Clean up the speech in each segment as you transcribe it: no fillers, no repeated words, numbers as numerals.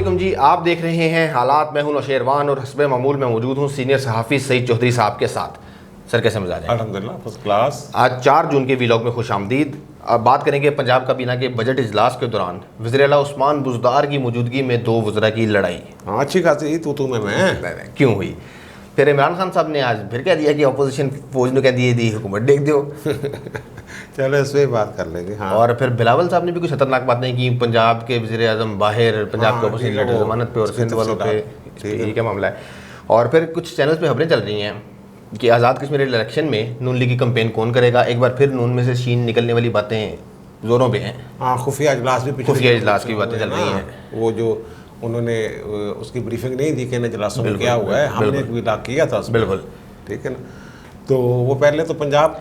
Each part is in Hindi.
अस्सलामुअलैकुम जी, आप देख रहे हैं हालात। मैं हूं नौशेरवान और हस्बे मामूल में मौजूद हूं सीनियर सहाफ़ी सईद चौधरी साहब के साथ। सर कैसे मिजाज हैं? अल्हम्दुलिल्लाह फर्स्ट क्लास। आज 4 जून के व्लॉग में खुश आमदीद। अब बात करेंगे पंजाब काबीना के बजट इजलास के दौरान वज़ीर आला उस्मान बुज़दार की मौजूदगी में दो वज़रा की लड़ाई हाँ अच्छी खासी तू मैं क्यों हुई। फिर इमरान खान साहब ने आज फिर कह दिया कि अपोजिशन फौज ने कह दिए दी हुकूमत देख दो। चलो इस पे बात कर लेंगे। हाँ और फिर बिलावल साहब ने भी कुछ खतरनाक बातें की। पंजाब के वज़ीर आज़म बाहर, पंजाब के अपोजिशन लीडर जमानत पे और सिंध वालों पे, ठीक है मामला है। और फिर कुछ चैनल्स पे खबरें चल रही हैं कि आज़ाद कश्मीर इलेक्शन में नून लीग की कैंपेन कौन करेगा। एक बार फिर नून में से शीन निकलने वाली बातें जोरों पे हैं। हाँ खुफिया इजलास भी खुफिया इजलास की बातें चल रही हैं। वो जो उन्होंने उसकी ब्रीफिंग नहीं दी कि इन इजलासों में क्या हुआ है, हमने एक विदा किया था उसमें। बिल्कुल ठीक है ना। तो वो पहले तो पंजाब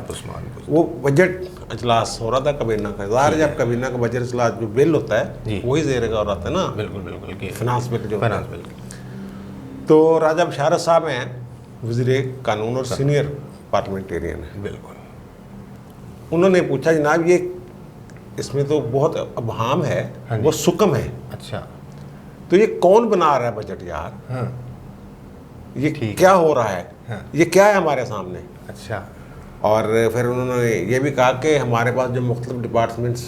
उस्मान वो बजट इजलास हो रहा था कबीना का। ज़ाहिर जब कबीना का बजट इजलास जो बिल होता है वही ज़ेर गौर रहता है ना। बिल्कुल फिनांस बिल जो फाइनेंस बिल। तो राजा बशारत साहब हैं वज़ीर कानून और सीनियर पार्लियामेंटेरियन है। बिल्कुल। उन्होंने पूछा जनाब ये इसमें तो बहुत अबहाम है, वो सुकम है। अच्छा, तो ये कौन बना रहा है बजट यार? हाँ ये क्या हो रहा है? हाँ। ये क्या है हमारे सामने? अच्छा। और फिर उन्होंने ये भी कहा कि हमारे पास जो मुख्तलिफ डिपार्टमेंट्स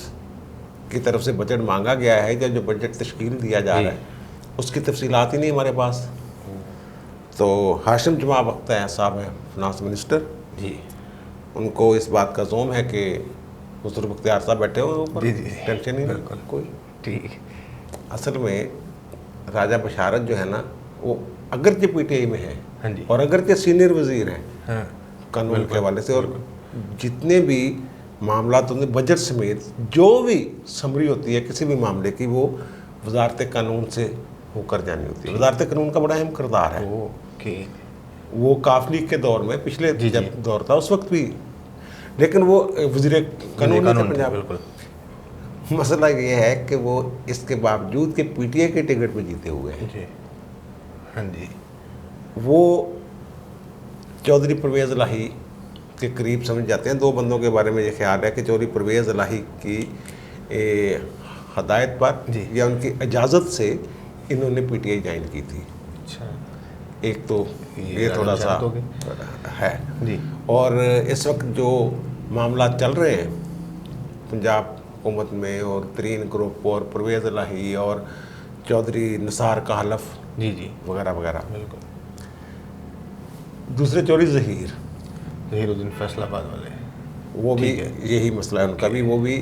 की तरफ से बजट मांगा गया है या जो बजट तश्कील दिया जा रहा है उसकी तफसीलात ही नहीं हमारे पास। तो हाशिम जमा बख्तियार साहब हैं फिनांस मिनिस्टर जी, उनको इस बात का जोम है कि हुजूर बख्तियार साहब बैठे हुए ऊपर, टेंशन ही बिल्कुल कोई। ठीक। असल में राजा बशारत जो है ना वो अगरचे पीटीआई में है। हाँ जी। और अगरचे सीनियर वजीर हैं हाँ कानून के हवाले से। और जितने भी मामला होते बजट समेत जो भी समरी होती है किसी भी मामले की वो वजारत कानून से होकर जानी होती है। वजारत कानून का बड़ा अहम किरदार है। ओके। वो काफ लीग के दौर में पिछले जब दौर था उस वक्त भी, लेकिन वो वजीर कानून थे पंजाब। बिल्कुल। मसला ये है कि वो इसके बावजूद कि पीटीआई के टिकट पे जीते हुए हैं जी। हाँ जी। वो चौधरी परवेज़ इलाही के करीब समझ जाते हैं। दो बंदों के बारे में ये ख्याल है कि चौधरी परवेज़ इलाही की हदायत पर या उनकी इजाज़त से इन्होंने पीटीआई ज्वाइन की थी। अच्छा। एक तो ये थोड़ा सा है जी। और इस वक्त जो मामला चल रहे हैं पंजाब हुकूमत में और तरीन ग्रुप और परवेज़ इलाही और चौधरी निसार का हलफ जी वगैरह वगैरह। बिल्कुल। दूसरे चौधरी ज़हीरुद्दीन फैसलाबाद वाले, वो भी यही मसला है उनका भी। वो भी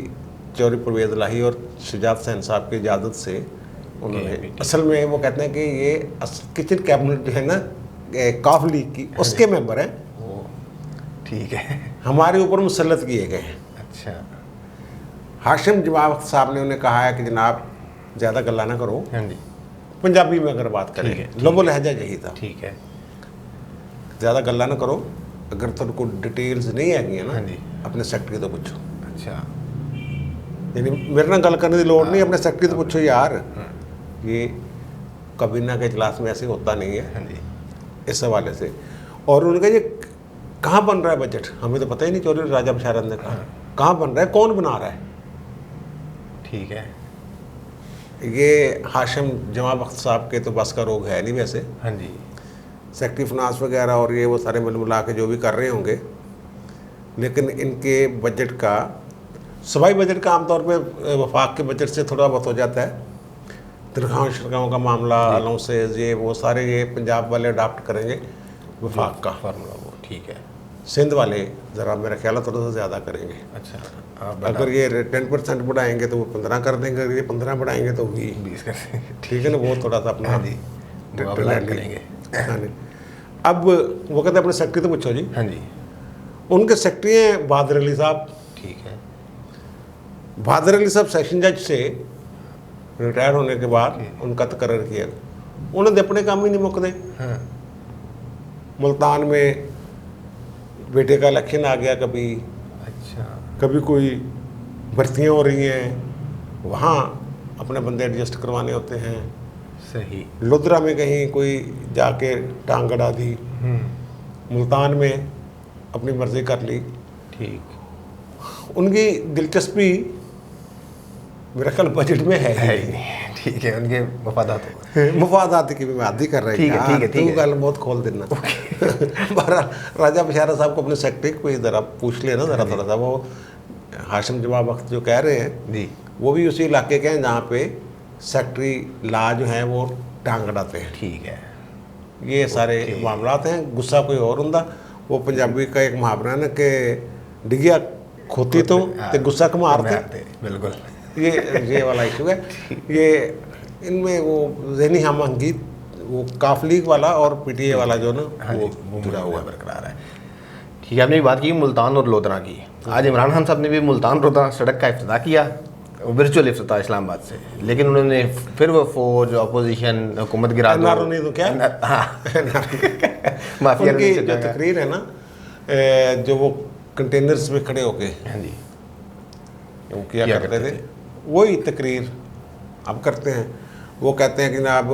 चौधरी परवेज़ इलाही और शुजात हुसैन साहब की इजाज़त से उन्होंने, असल में वो कहते हैं कि ये किचन कैबिनेट जो है ना काफ लीग की उसके मेंबर हैं। ठीक है। हमारे ऊपर मुसल्लत किए गए हैं। अच्छा। हाशिम जवाब साहब ने उन्हें कहा है कि जनाब ज़्यादा गल्ला ना करो। हाँ जी। पंजाबी में अगर बात करें लबो लहजा यही था। ठीक है। ज़्यादा गल्ला ना करो। अगर तुम को डिटेल्स नहीं है ना अपने सेक्रेटरी तो पूछो। अच्छा। यानी मेरे ना गल करने की लोड़ नहीं, अपने सेक्रेटरी तो पूछो यार। ये कबीना के इजलास में ऐसे होता नहीं है। हाँ जी। इस हवाले से। और उन्होंने कहा ये कहाँ बन रहा है बजट, हमें तो पता ही नहीं। चौधरी राजा बशारत ने कहा कहाँ बन रहा है, कौन बना रहा है? ठीक है। ये हाशिम जमा बख्त साहब के तो बस का रोग है नहीं वैसे। हाँ जी। सेक्रेटरी फिनांस वगैरह और ये वो सारे मिला के जो भी कर रहे होंगे, लेकिन इनके बजट का सूबाई बजट का आमतौर पे वफाक के बजट से थोड़ा बहुत हो जाता है। तनख्वाहों शरखाओं का मामला, अलाउंसेस, ये वो सारे ये पंजाब वाले अडाप्ट करेंगे वफाक का फार्मूला। वो ठीक है। सिंध वाले ज़रा मेरा ख्याल है थोड़ा सा ज़्यादा करेंगे। अच्छा। अगर ये 10% बढ़ाएंगे तो वो 15 कर देंगे, अगर ये 15 बढ़ाएंगे तो 20 कर देंगे। ठीक है ना। वो थोड़ा सा अपना करेंगे। अब वो कहते हैं अपने सेक्रेटरी तो पूछो जी। हाँ जी। उनके सेक्रेटरी हैं बहादुर अली साहब। ठीक है। बहादुर अली साहब सेशन जज से रिटायर होने के बाद उनका तकर्रर किया। उन्होंने अपने काम ही नहीं मुकते। हाँ। मुल्तान में बेटे का इलेक्शन आ गया, कभी अच्छा, कभी कोई भर्तियाँ हो रही हैं, वहाँ अपने बंदे एडजस्ट करवाने होते हैं। सही। लुधरा में कहीं कोई जाके टांग गड़ा दी, मुल्तान में अपनी मर्जी कर ली। ठीक। उनकी दिलचस्पी मेरा ख्याल बजट में है ही नहीं। ठीक है, उनके मफादात हो। मुफादात की भी बात ही कर रहे ठीक है, ठीक है, ठीक है। तू गल बहुत खोल देना। बहरहाल राजा बशारा साहब को अपने सेक्रेटरी को ज़रा पूछ लेना ज़रा थोड़ा सा, वो हाशिम जवाब वक्त जो कह रहे हैं जी, वो भी उसी इलाके के हैं जहाँ पे सेक्रेटरी ला जो है वो टांग अड़ाते हैं। ठीक है। ये सारे मामलात हैं। गुस्सा कोई और हुंदा, वो पंजाबी का एक मुहावरा है ना कि डिगिया खोती तो ते गुस्सा कमार थे। बिल्कुल, ये वाला इशू है। ये इनमें वो ज़हनी हम आहंगी वो काफ लीग वाला और पीटीए वाला जो ना वो जुड़ा हुआ है। बरकरार है। ठीक है, आपने भी बात की मुल्तान और लोधरा की। आज इमरान खान साहब ने भी मुल्तान लोधरा सड़क का इफ्तिताह किया, वर्चुअल इफ्तिताह इस्लामाबाद से, लेकिन उन्होंने फिर वो फौज अपोजिशन हुकूमत गिरा दो। नहीं तो क्या माफिया उनकी जो तकरीर है ना, जो वो कंटेनर्स में खड़े होके हाँ जी वो किया करते थे, वही तकरीर अब करते हैं। वो कहते हैं कि जनाब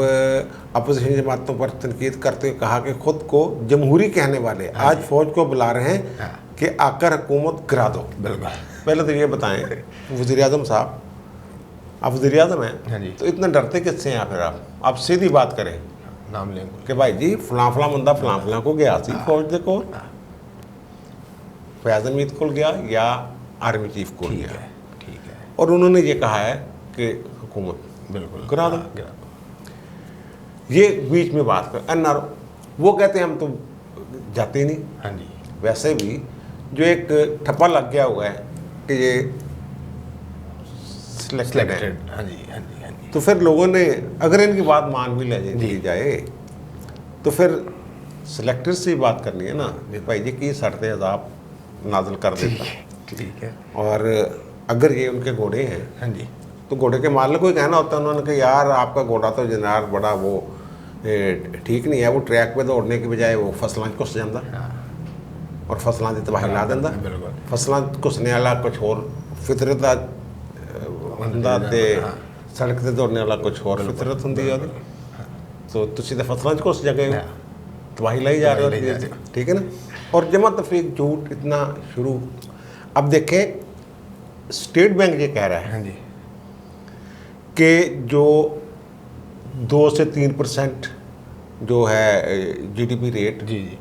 अपोजिशन जमातों पर तनकीद करते हुए कहा कि खुद को जमहूरी कहने वाले आज फौज को बुला रहे हैं कि आकर हुकूमत गिरा दो। बिल्कुल। पहले तो ये बताएं वज़ीर आज़म साहब, आप वज़ीर आज़म हाँ हैं जी। तो इतना डरते किससे हैं? फिर आप सीधी बात करें नाम लेंगे कि भाई जी फलां फलां बंदा फलां फलां को गया सी फौज दे कोल, फैज़ हमीद को गया या आर्मी चीफ को ठीक गया, है, ठीक है, और उन्होंने ये कहा है कि हुकूमत बिल्कुल गिरा दो। गिरा दो। ये बीच में बात कर एनआर वो कहते हैं हम तो जाते ही नहीं। हाँ जी, वैसे भी जो एक ठप्पा लग गया हुआ है कि ये सिलेक्टेड है, सिलेक्टेड। हाँ जी, हाँ जी, हाँ जी। तो फिर लोगों ने अगर इनकी बात मान भी ली जाए तो फिर सिलेक्टर से ही बात करनी है ना, भाई जी की शर्तें अजाब नाजल कर देता। ठीक है। और अगर ये उनके घोड़े हैं हाँ जी, तो घोड़े के मालिक को ही कहना होता है उन्होंने कि यार आपका घोड़ा तो जनार बड़ा वो ठीक नहीं है, वो ट्रैक पे दौड़ने की बजाय वो फसलों घुस जाता और फसलों की तबाही ला देंदा। बिल्कुल। फसलों घुसने वाला कुछ होर फितरत दा हुंदा ते सड़क ते दौड़ने वाला कुछ होर फितरत हुंदी है। तो तुसीं ते फसलों घुस गए हो, तबाही लाई जा रहे हो, ठीक है ना। और जमा तफरीक झूठ इतना शुरू। अब देखें स्टेट बैंक ये कह रहा है हाँ जी, कि जो 2 से 3% जो है जीडीपी रेट जी जी,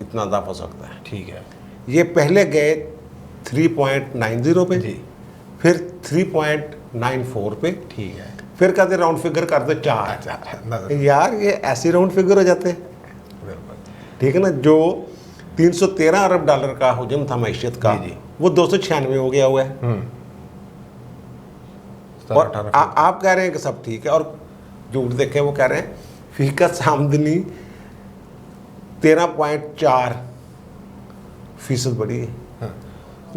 इतना अदा हो सकता है। ठीक है ये पहले गए 3.90 पे जी, फिर 3.94 पे, ठीक है। फिर कहते राउंड फिगर कर दो 4। अच्छा, यार ये ऐसे राउंड फिगर हो जाते हैं, बिल्कुल। ठीक है ना। जो 313 अरब डॉलर का हुजम था मैशियत का, जी, जी। वो 296 हो गया हुआ है। और आप कह रहे हैं कि सब ठीक है, और झूठ देखें वो कह रहे हैं फीकस आमदनी 13.4% बढ़ी है। हाँ।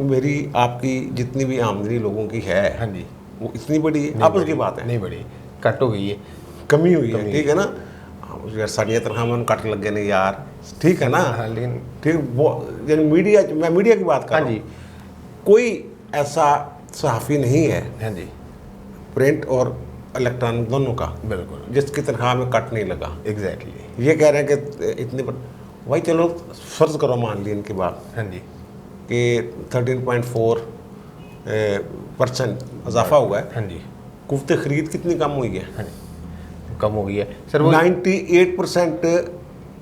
मेरी आपकी जितनी भी आमदनी लोगों की है हाँ जी, वो इतनी बड़ी है, नहीं अब उसकी बढ़ी, बात है नहीं बढ़ी, कट हो गई है, कमी हुई है, ठीक है ना। यार साड़ियाँ तनख्वाह कट लग गए नहीं यार, ठीक है ना। हाँ, लेकिन ठीक वो यानी मीडिया, मैं मीडिया की बात कर हाँ रहा जी, हूँ, कोई ऐसा सहाफ़ी नहीं है हाँ जी, प्रिंट और इलेक्ट्रॉनिक दोनों का बिल्कुल, जिसकी तनख्वाह में कट नहीं लगा। एग्जैक्टली। ये कह रहे हैं कि इतने पर भाई चलो फ़र्ज़ करो मान ली इनकी बात हाँ जी, कि 13.4% इजाफा हुआ है, हाँ जी, कुव्वत ख़रीद कितनी कम हुई है? हाँ जी, कम हो गई है सर। वो 98%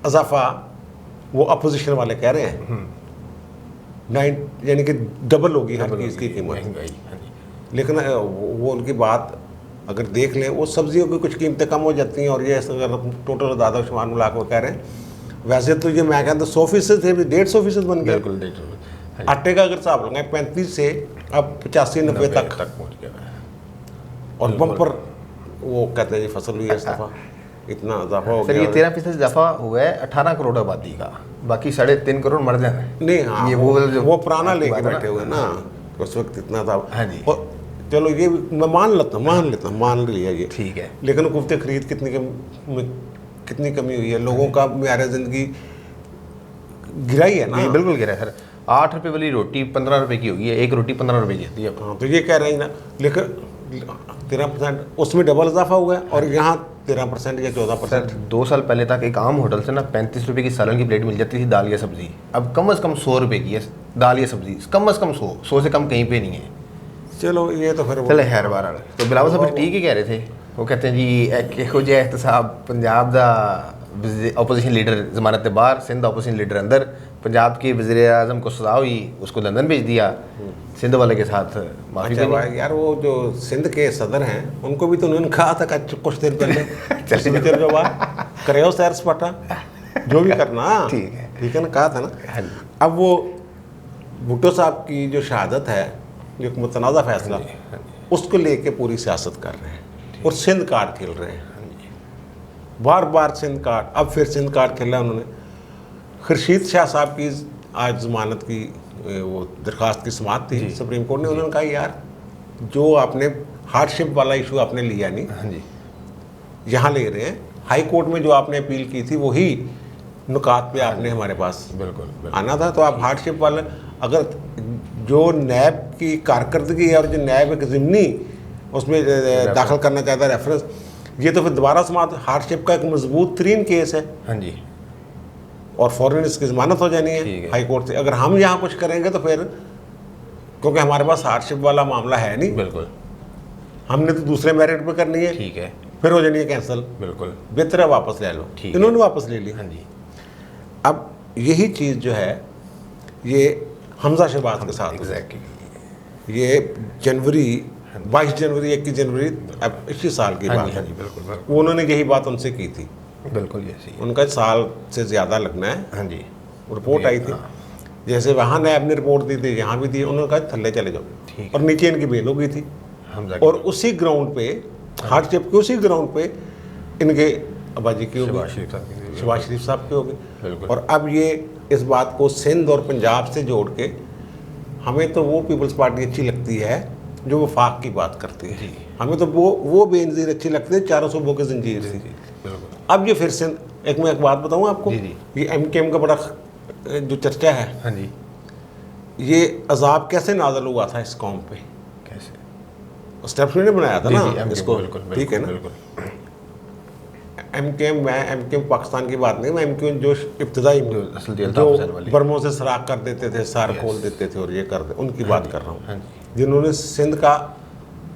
इजाफा वो अपोजिशन वाले कह रहे हैं, यानी कि डबल होगी हर चीज़ की कीमत। महंगाई, हाँ जी, लेकिन वो उनकी बात अगर देख लें, वो सब्जियों की कुछ कीमतें कम हो जाती हैं, और ये अगर टोटल ज़्यादा शुमार मिला कर कह रहे हैं, वैसे तो ये मैं कहता 100% थे, 150% बन गया। बिल्कुल देखो, आटे का अगर हिसाब लगाएं 35 से अब 85-90 तक पहुँच गया है। और बम्पर वो कहते हैं जी फसल हुई है इस दफ़ा इतना इजाफा हो सर गया। ये 13% इजाफा हुआ है 18 करोड़ आबादी का, बाकी 3.5 करोड़ मर जाए। नहीं हाँ, ये वो पुराना आपकी लेके बात है बैठे हुए ना, उस वक्त इतना था। हाँ जी। और चलो ये मैं मान मान लिया ये, ठीक है, लेकिन कुव्वत खरीद कितनी कमी हुई है, लोगों का मेयार ज़िंदगी गिराई है ना। नहीं बिल्कुल गिरा है सर। 8 रुपये वाली रोटी 15 रुपये की होगी है, एक रोटी 15 रुपये की होती है। हाँ तो ये कह रहे हैं ना, लेकिन 13% उसमें डबल इजाफा हुआ है, और यहाँ 13% या 14%। सर 2 साल पहले तक एक आम होटल से ना 35 रुपये की सालन की प्लेट मिल जाती थी, दाल या सब्जी। अब कम से कम 100 रुपये की है दाल या सब्जी, कम से कम 100 से कम कहीं पे नहीं है। चलो ये तो फिर चले खैर बहरहाल, तो बिलावल साहब ठीक ही कह रहे थे। वो कहते हैं जी ਇਹੋ ਜਿਹਾ एहतसाब पंजाब ਦਾ अपोजिशन लीडर जमानत के बाहर, सिंध अपोजिशन लीडर अंदर, पंजाब के वज़ीर आज़म को सजा हुई, उसको लंदन भेज दिया, सिंध वाले के साथ माफी अच्छा भाई यार, वो जो सिंध के सदर हैं उनको भी तो उन्होंने कहा था कुछ देर पहले चल देर के बाद करे सैर सपाटा जो भी करना, ठीक है ना, कहा था ना। अब वो भुट्टो साहब की जो शहादत है, जो एक मुतनाज़ा फैसला, उसको लेके पूरी सियासत कर रहे हैं और सिंध कार्ड खेल रहे हैं, बार बार सिंध कार्ड। अब फिर सिंध कार्ड खेला उन्होंने। खुर्शीद शाह साहब की आज ज़मानत की वो दरख्वास्त की समाअत थी सुप्रीम कोर्ट ने, उन्होंने कहा यार जो आपने हार्डशिप वाला इशू आपने लिया नहीं, हाँ जी, यहाँ ले रहे हैं। हाई कोर्ट में जो आपने अपील की थी वही नुकात पे आपने हमारे पास बिल्कुल आना था, तो आप हार्डशिप वाले, अगर जो नैब की कारकर्दगी है और जो नैब एक ज़िमनी उसमें दाखिल करना चाहता है रेफरेंस, ये तो फिर दोबारा समाअत, हार्डशिप का एक मजबूत तरीन केस है, हाँ जी, और फ़ौरन इसकी ज़मानत हो जानी है हाई कोर्ट से। अगर हम यहाँ कुछ करेंगे तो फिर, क्योंकि हमारे पास हार्डशिप वाला मामला है नहीं, बिल्कुल, हमने तो दूसरे मेरिट पे करनी है, ठीक है, फिर हो जानी है कैंसिल, बिल्कुल, बेहतर है वापस ले लो। इन्होंने वापस ले ली। हाँ जी। अब यही चीज़ जो है ये हमजा शहबाज के साथ, एग्जैक्टली, ये जनवरी 22 जनवरी 21 जनवरी अब इसी साल की बात है, बिल्कुल, वो उन्होंने यही बात उनसे की थी, बिल्कुल ये सही है, उनका साल से ज़्यादा लगना है। हाँ जी, रिपोर्ट आई थी, जैसे वहाँ नैब ने रिपोर्ट दी थी, यहाँ भी दी, उन्होंने कहा थल्ले चले जाओ, और नीचे इनकी बेल हो गई थी, और उसी ग्राउंड पे, हार्डशिप के उसी ग्राउंड पे इनके अबाजी की होगी, शहबाज शरीफ साहब की होगी। और अब ये इस बात को सिंध और पंजाब से जोड़ के, हमें तो वो पीपल्स पार्टी अच्छी लगती है जो वफाक की बात करती है, हमें तो वो बेनज़ीर अच्छी लगती है, 400 सूबों की जंजीर थी। अब ये फिर से मैं एक बात बताऊँ आपको, ये MKM का बड़ा जो चर्चा है, हाँ जी, ये अजाब कैसे नाज़िल हुआ था इस कौम पे, कैसे स्टेप्स ने बनाया था ना इसको, ठीक है ना। MKM पाकिस्तान की बात नहीं, मैं MKM जो इब्तदाई जो बर्मों से सराख कर देते थे, सार खोल देते थे और ये कर दे, उनकी बात कर रहा हूँ, जिन्होंने सिंध का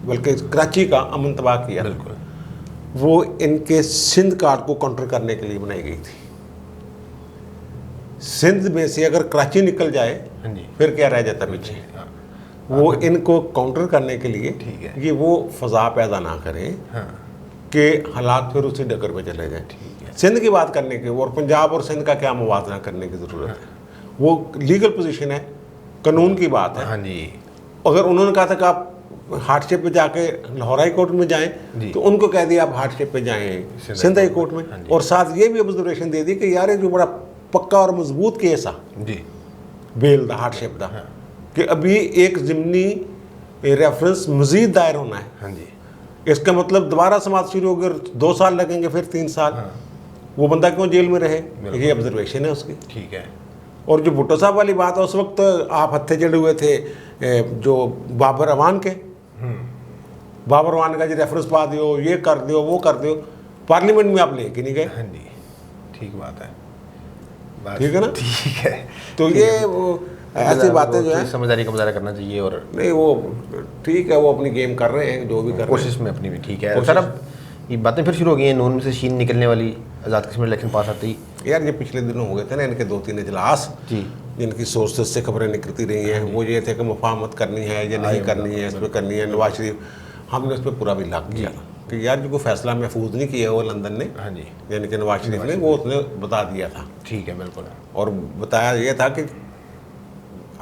बल्कि कराची का अमन तबाह किया, वो इनके सिंध कार्ड को काउंटर करने के लिए बनाई गई थी। सिंध में से अगर कराची निकल जाए फिर क्या रह जाता पीछे, वो इनको काउंटर करने के लिए ये वो फ़ज़ा पैदा ना करें कि हालात फिर उसी डगर पे चले जाए। सिंध की बात करने की और पंजाब और सिंध का क्या मुवाजना करने की ज़रूरत है, वो लीगल पोजीशन है, कानून की बात है। हाँ जी, अगर उन्होंने कहा था कि आप हार्डशिप पे जाके लाहौर हाई कोर्ट में जाएं, तो उनको कह दिया आप हार्डशिप पे जाएं सिंध हाई कोर्ट में, और साथ ये भी ऑब्जर्वेशन दे दी कि यार ये जो बड़ा पक्का और मजबूत केस आ बेल दा हार्डशिप दा, कि अभी एक ज़िमनी रेफरेंस मज़ीद दायर होना है। हाँ जी, इसका मतलब दोबारा समाप्त शुरू होगी, 2 साल लगेंगे, फिर 3 साल, वो बंदा क्यों जेल में रहे, ये ऑब्जर्वेशन है उसकी। ठीक है। और जो भुट्टो साहब वाली बात है, उस वक्त आप हत्थे चढ़े हुए थे जो बाबर अवान के, बाबर अवान का जो रेफरेंस पा दियो, ये कर दियो, वो कर दियो, पार्लियामेंट में आप लेके नहीं गए। हाँ जी, ठीक बात है, ठीक है ना, ठीक है। तो ये वो ऐसी बातें जो है समझदारी का मुजाहरा करना चाहिए, और नहीं वो ठीक है, वो अपनी गेम कर रहे हैं, जो भी कर रहे हैं, कोशिश में अपनी भी ठीक है। सर अब ये बातें फिर शुरू हो गई हैं, नून में से शीन निकलने वाली, आज़ाद कश्मीर इलेक्शन पास आते ही। यार ये पिछले दिनों हो गए थे ना इनके 2-3 इजलास जी, जिनकी सोर्सेस से खबरें निकलती रही हैं, वो ये थे कि मुफाहमत करनी है या नहीं करनी है, इस पर करनी है। नवाज शरीफ, हमने उस पर पूरा भी लाग किया था कि यार जो कोई फैसला महफूज नहीं किया वो लंदन ने, हाँ जी, यानी कि नवाज शरीफ ने, वो उसने बता दिया था। ठीक है, बिल्कुल, और बताया ये था कि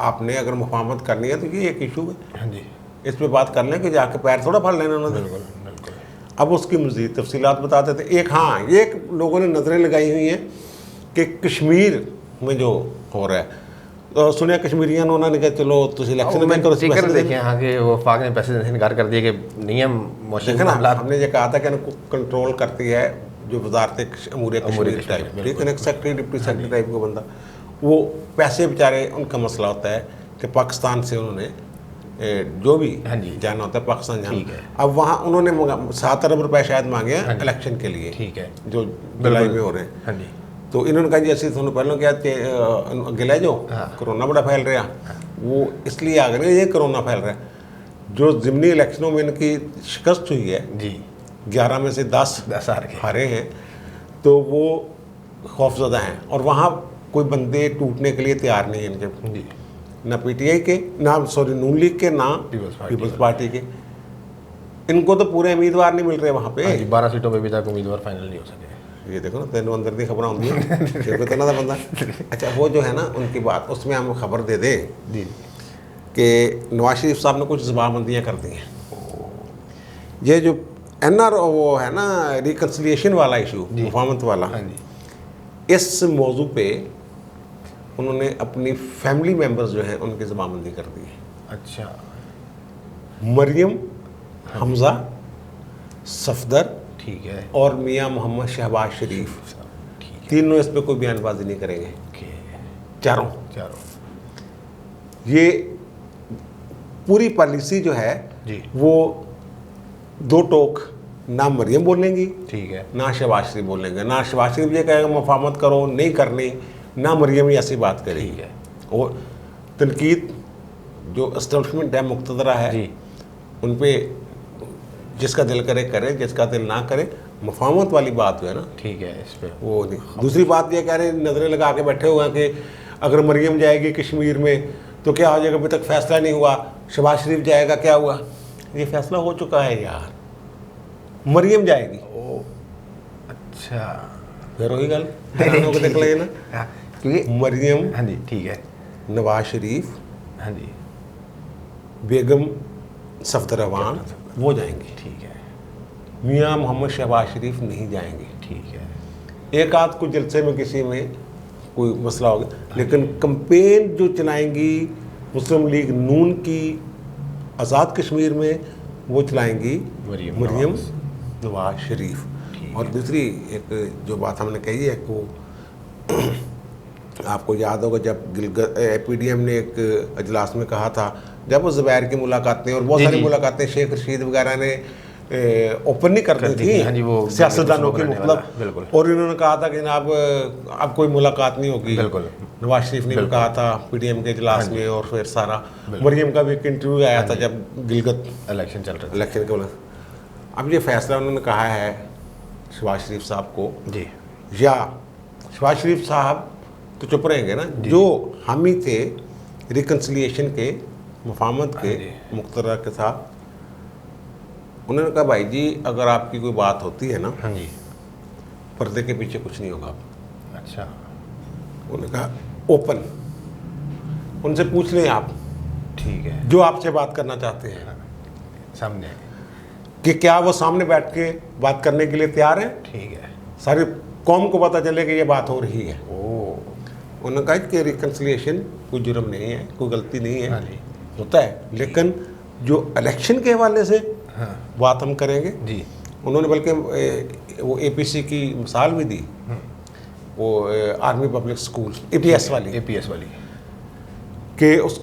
आपने अगर मुफाहमत करनी है तो ये एक इशू है, हाँ जी, इस पर बात कर लें कि जाके पैर थोड़ा फल लेना उन्होंने। बिल्कुल बिल्कुल। अब उसकी मज़ीद तफसीलात बताते थे। एक हाँ, ये लोगों ने नज़रें लगाई हुई हैं कि कश्मीर में जो हो रहा है, तो सुनिया कश्मीरियां उन्होंने कहा चलो तो इलेक्शन में स्पीकर देखें यहाँ के वफाक ने पैसे देने से इनकार कर दिया कि नियम मौसम ना, हमने ये कहा था कि इनको कंट्रोल करती है जो वजारत अमूर कश्मीर टाइप, लेकिन एक सेक्रेटरी डिप्टी सेक्रेटरी टाइप का बंदा, वो पैसे बेचारे, उनका मसला होता है कि पाकिस्तान से उन्होंने जो भी जाना होता है पाकिस्तान जाना, अब वहाँ उन्होंने 7 अरब रुपए शायद मांगे हैं इलेक्शन के लिए, ठीक है, जो जुलाई में हो रहे हैं। हाँ जी, तो इन्होंने कहा जी असं थोड़ा पहले क्या गिला जो कोरोना बड़ा फैल रहा, वो इसलिए आ गए ये कोरोना फैल रहा है। जो ज़िमनी इलेक्शनों में इनकी शिकस्त हुई है जी, 11 में से 10 हार गए। हारे हैं, तो वो खौफजदा हैं। और वहाँ कोई बंदे टूटने के लिए तैयार नहीं हैं इनके, जी ना पीटीआई के, ना सॉरी नून लीग के, ना पीपल्स पार्टी के। इनको तो पूरे उम्मीदवार नहीं मिल रहे वहाँ पे। 12 सीटों पे भी तक उम्मीदवार फाइनल नहीं हो सके। ये देखो ना, तेन अंदर दी खबर आती है तो ना बंदा। अच्छा, वो जो है ना उनकी बात, उसमें हम खबर दे दें जी कि नवाज शरीफ साहब ने कुछ जबाबंदियाँ कर दी हैं। ये जो एनआर वो है ना रिकन्सिलिएशन वाला इशू, मुफाहमत वाला, हाँ जी, इस मौजू पे उन्होंने अपनी फैमिली मेम्बर्स जो हैं उनकी जबाबंदी कर दी है। अच्छा, मरियम, हमजा, सफदर ठीक है, और मियां मोहम्मद शहबाज शरीफ, ठीक है, तीनों इस पे कोई बयानबाजी नहीं करेंगे। ओके, चारों चारों। ये पूरी पॉलिसी जो है जी वो दो टोक, ना मरियम बोलेंगी, ठीक है, ना शहबाज शरीफ बोलेंगे। ना शहबाज शरीफ ये कहेगा मुफाहमत करो, नहीं करनी, ना मरियम ही ऐसी बात करेगी। ठीक है, और तनकीद जो एस्टेब्लिशमेंट है, मुक्तदरा है, जी उन पे जिसका दिल करे करे, जिसका दिल ना करे। मुफाहमत वाली बात जो है ना, ठीक है, इस पे वो नहीं। दूसरी बात ये कह रहे हैं, नज़रें लगा के बैठे हुए हैं कि अगर मरियम जाएगी कश्मीर में तो क्या हो जाएगा, अभी तक फैसला नहीं हुआ। शहबाज शरीफ जाएगा, क्या हुआ? ये फैसला हो चुका है यार, मरियम जाएगी। ओ अच्छा, फिर वही गल हैरान होकर देख लेना, हाँ, क्योंकि मरियम, हाँ जी ठीक है, नवाज शरीफ, हाँ जी बेगम सफदर अवान वो जाएंगे। ठीक है, मियां मोहम्मद शहबाज शरीफ नहीं जाएंगे। ठीक है, एक आध को जलसे में किसी में कोई मसला होगा, लेकिन कंपेन जो चलाएंगी मुस्लिम लीग नून की आज़ाद कश्मीर में, वो चलाएंगी मरियम नवाज शरीफ। और दूसरी एक जो बात हमने कही है वो आपको याद होगा, जब गिलगित पीडीएम ने एक अजलास में कहा था, जब वो ज़ुबैर की मुलाकातें और बहुत सारी मुलाकातें शेख रशीद वगैरह ने ओपन नहीं कर दी थी, हाँ जी, वो सियासतदानों की मतलब, बिल्कुल, और इन्होंने कहा था कि जनाब अब कोई मुलाकात नहीं होगी। बिल्कुल, नवाज शरीफ ने भी कहा था पीडीएम के इजलास में, और फिर सारा मरियम का भी एक इंटरव्यू आया था जब गिलगित इलेक्शन चल रहा था, इलेक्शन के बोला। अब ये फैसला उन्होंने कहा है शहबाज शरीफ साहब को, जी या शहबाज शरीफ साहब तो चुप रहेंगे ना, जो हामी थे रिकन्सिलिएशन के, मुफाहमत के, मुक्तदरा के साथ। उन्होंने कहा भाई जी अगर आपकी कोई बात होती है ना, हाँ जी, पर्दे के पीछे कुछ नहीं होगा। अच्छा, उन्होंने कहा ओपन, उनसे पूछ लें आप, ठीक है, जो आपसे बात करना चाहते हैं, सामने, कि क्या वो सामने बैठ के बात करने के लिए तैयार हैं। ठीक है, सारी कौम को पता चले कि ये बात हो रही है। उन्होंने कहा कि रिकन्सिलिएशन कोई जुर्म नहीं है, कोई गलती नहीं है, हाँ जी, होता है, लेकिन जो इलेक्शन के हवाले से हाँ बात हम करेंगे। जी, उन्होंने बल्कि वो एपीसी की मिसाल भी दी, वो आर्मी पब्लिक स्कूल एपीएस वाली, कि उस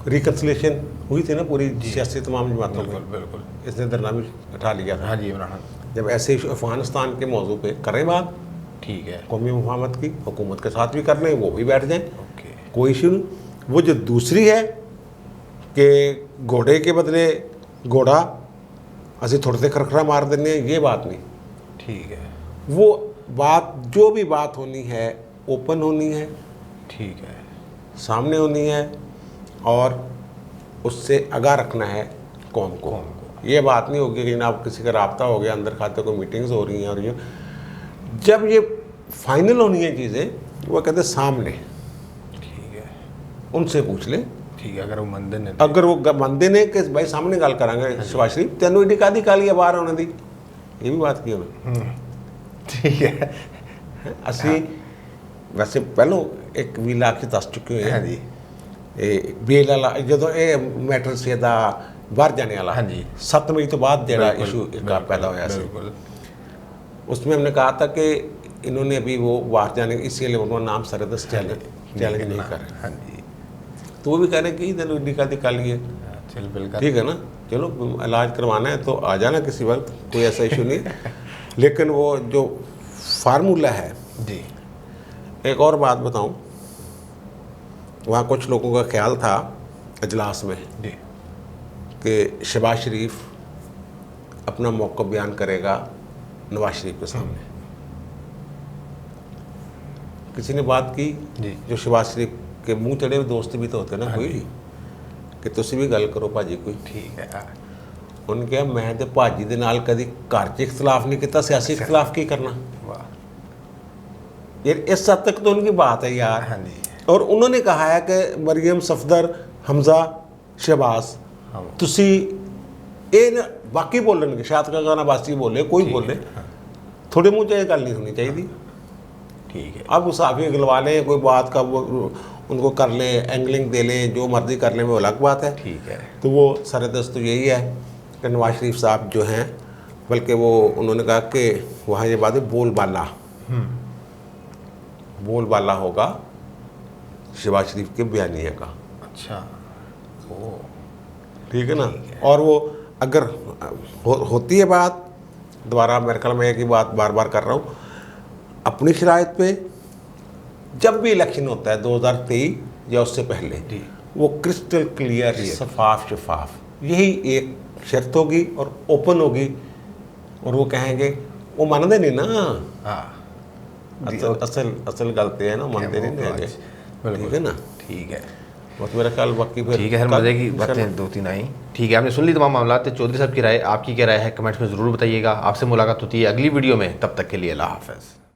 रिकन्सिलिएशन हुई थी ना पूरी सियासी तमाम जमातों में, बिल्कुल, इसने धरना भी उठा लिया था। हाँ जी इमरान, जब ऐसे अफगानिस्तान के मौजू पे करें बात, ठीक है, कौमी मुफाहमत की, हुकूमत के साथ भी कर लें, वो भी बैठ जाएं, ओके, कोई इशू नहीं। वो जो दूसरी है कि घोड़े के बदले घोड़ा असी थोड़े से खरखरा मार देने, ये बात नहीं। ठीक है, वो बात, जो भी बात होनी है ओपन होनी है, ठीक है, सामने होनी है, और उससे आगाह रखना है कौम को। ये बात नहीं होगी कि जनाब किसी का राब्ता हो गया, अंदर खाते को मीटिंग्स हो रही हैं, और ये जब ये फाइनल होनी है चीज़ें, वो कहते हैं सामने, ठीक है, उनसे पूछ ले। ठीक है, अगर वो मंदिर ने, अगर वो मंदे ने कि भाई सामने गल करांगे शहबाज शरीफ, तेनों एडी कादी काली बाहर होने दी, ये भी बात की उन्होंने। ठीक है, असी वैसे पहलों एक भी लाख से दस चुके हुए हाँ हैं जी, बेल वाला जो ये मैटर से बाहर जाने वाला, हाँ जी, 7 मई तो बाद जरा बिल्कुल, इशू पैदा होया सी, बिल्कुल, उसमें हमने कहा था कि इन्होंने अभी वो बाहर जाने, इसलिए उन्होंने नाम सरदस्त चैलेंज नहीं कर रहे। हाँ जी, तो वो भी कह रहे हैं कि इधर एडी कादी काली है, चल बिल्कुल, ठीक है ना, चलो इलाज करवाना है तो आ जाना किसी वक्त, कोई ऐसा इशू नहीं। लेकिन वो जो फार्मूला है, जी, एक और बात बताऊं, वहाँ कुछ लोगों का ख्याल था इजलास में जी, कि शहबाज शरीफ अपना मौक़िफ़ बयान करेगा नवाज शरीफ के सामने। किसी ने बात की जी। जो शहबाज शरीफ के मुंह चढ़े हुए दोस्त भी तो होते ना कोई, कि तुसी भी गल करो भाजी कोई। ठीक है। उन्होंने कहा मैं तो भाजी दे नाल कभी घर च इख्तलाफ नहीं किया, सियासी इख्तलाफ की करना वाह। यार, इस हद तक तो उनकी बात है यार। हाँ जी। और उन्होंने कहा है कि मरियम सफदर, हमजा, शहबाज तुसी ये ना बाकी बोलने शायद का गाना बासी बोले कोई बोले, थोड़े मुँह चाहिए गल नहीं होनी चाहिए। ठीक है। अब मुसाफी गिलवा लें, कोई बात का वो उनको कर लें, एंगलिंग दे लें, जो मर्जी कर लें, वो अलग बात है। ठीक है। तो वो सरदस्त तो यही है कि नवाज शरीफ साहब जो हैं, बल्कि वो उन्होंने कहा कि वहाँ ये बात है बोलबाला होगा शहबाज शरीफ के बयानिया का। अच्छा। ओ ठीक है ना। और वो अगर होती है बात, दोबारा मेरे ख्याल में एक ही बात बार बार कर रहा हूँ, अपनी शराइत पे जब भी इलेक्शन होता है 2023 या उससे पहले, वो क्रिस्टल क्लियर, शफाफ यही एक शर्त होगी और ओपन होगी। और वो कहेंगे, वो मानते नहीं ना, हाँ। असल गलती है ना, मानते नहीं है। ठीक है ना। ठीक है। बस मेरा ख्याल बाकी फिर ठीक है सर, मज़े की बातें 2-3 आई। ठीक है, आपने सुन ली तमाम मामला। चौधरी साहब की राय, आपकी क्या राय है कमेंट्स में ज़रूर बताइएगा। आपसे मुलाकात होती है अगली वीडियो में, तब तक के लिए अल्लाह हाफ़िज़।